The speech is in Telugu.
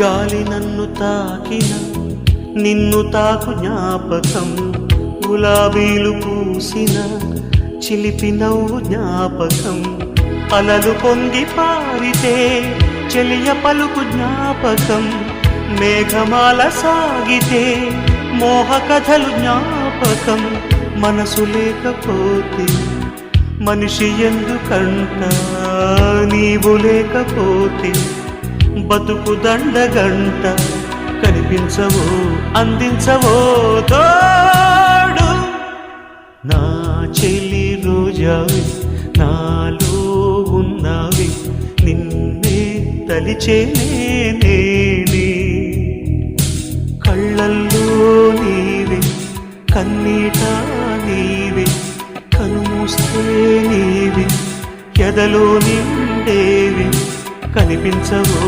గాలి నన్ను తాకిన నిన్ను తాకు జ్ఞాపకం, గులాబీలు పూసిన చిలిపి నవ్వు జ్ఞాపకం, అలలు పొంగి పారితే చెలియ పలుకు జ్ఞాపకం, మేఘమాల సాగితే మోహ కథలు జ్ఞాపకం. మనసు లేకపోతే మనిషి ఎందుకంట, నీవు లేకపోతే బతుకు దండగంట. కనిపించవో అందించవో తోడు, నా చెలి రోజావి నాలో ఉన్నవి, నిన్నే తలిచేనే కళ్ళల్లో నీవే కన్నీట నీవే, కనుమూస్తే నీవే ఎదలో నిండేవి. కనిపించవో